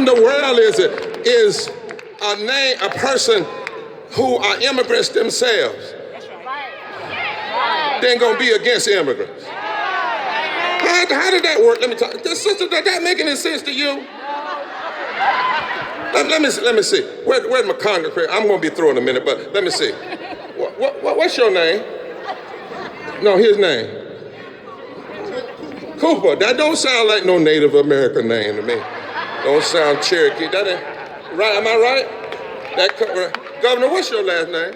in the world is a person who are immigrants themselves? They ain't gonna be against immigrants. How did that work? Let me talk. Sister, did that make any sense to you? Let me see. Where's my congregation? I'm gonna be through in a minute, but let me see. What's your name? No, his name. Cooper. That don't sound like no Native American name to me. Don't sound Cherokee. That ain't right. Am I right? Governor, what's your last name?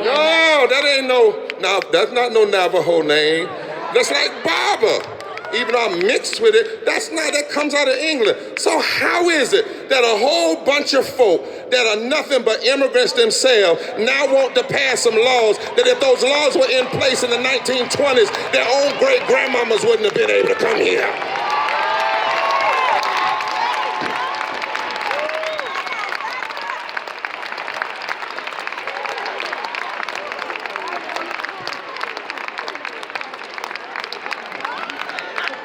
No, that ain't that's not no Navajo name. That's like Barber. Even though I'm mixed with it, that comes out of England. So how is it that a whole bunch of folk that are nothing but immigrants themselves now want to pass some laws that if those laws were in place in the 1920s, their own great grandmamas wouldn't have been able to come here?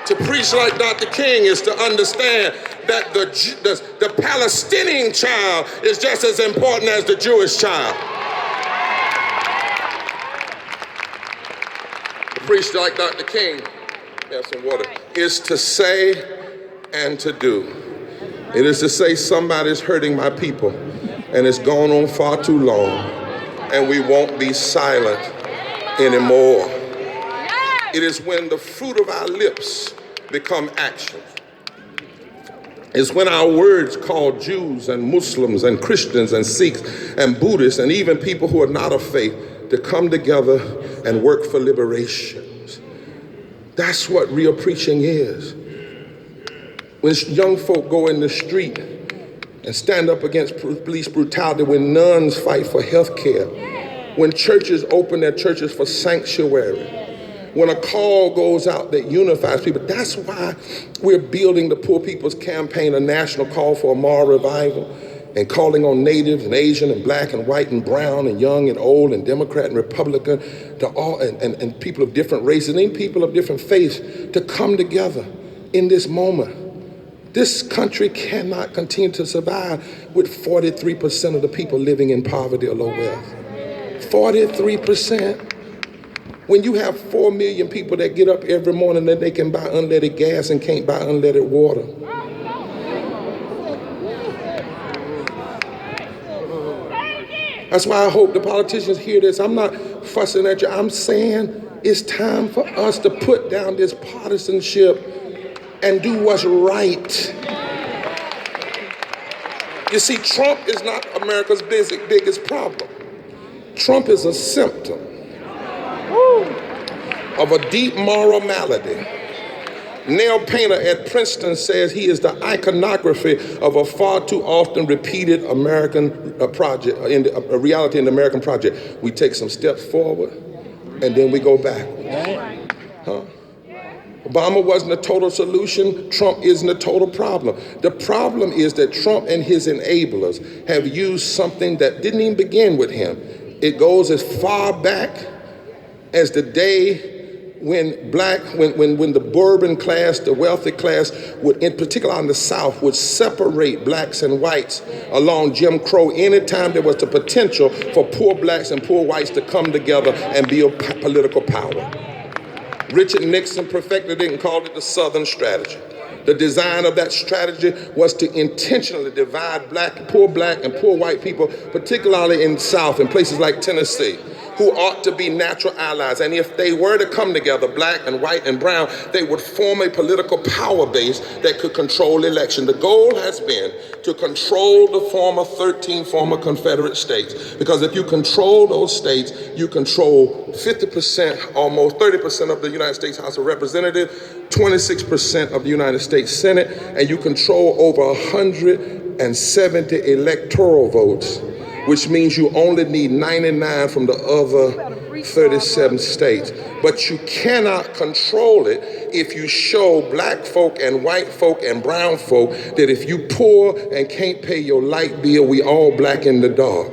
To preach like Dr. King is to understand that the Palestinian child is just as important as the Jewish child. To preach like Dr. King, have some water, is to say and to do. It is to say somebody's hurting my people and it's gone on far too long and we won't be silent anymore. It is when the fruit of our lips become action. It's when our words call Jews and Muslims and Christians and Sikhs and Buddhists and even people who are not of faith to come together and work for liberation. That's what real preaching is. When young folk go in the street and stand up against police brutality, when nuns fight for health care, when churches open their churches for sanctuary, when a call goes out that unifies people. That's why we're building the Poor People's Campaign, a national call for a moral revival, and calling on natives and Asian and black and white and brown and young and old and Democrat and Republican to all and people of different races and even people of different faiths to come together in this moment. This country cannot continue to survive with 43% of the people living in poverty or low wealth. 43%. When you have 4 million people that get up every morning that they can buy unleaded gas and can't buy unleaded water. That's why I hope the politicians hear this. I'm not fussing at you. I'm saying it's time for us to put down this partisanship and do what's right. You see, Trump is not America's biggest problem. Trump is a symptom of a deep moral malady. Neil Painter at Princeton says he is the iconography of a far too often repeated American project, a reality in the American project. We take some steps forward and then we go back. Huh? Obama wasn't a total solution. Trump isn't a total problem. The problem is that Trump and his enablers have used something that didn't even begin with him. It goes as far back as the day when the Bourbon class, the wealthy class, would, in particular in the South, would separate blacks and whites along Jim Crow anytime there was the potential for poor blacks and poor whites to come together and build political power. Richard Nixon perfected it and called it the Southern strategy. The design of that strategy was to intentionally divide poor black and poor white people, particularly in the South, in places like Tennessee, who ought to be natural allies. And if they were to come together, black and white and brown, they would form a political power base that could control election. The goal has been to control the 13 former Confederate states. Because if you control those states, you control 50%, almost 30% of the United States House of Representatives, 26% of the United States Senate, and you control over 170 electoral votes, which means you only need 99 from the other 37 states. But you cannot control it if you show black folk and white folk and brown folk that if you poor and can't pay your light bill, we all black in the dark.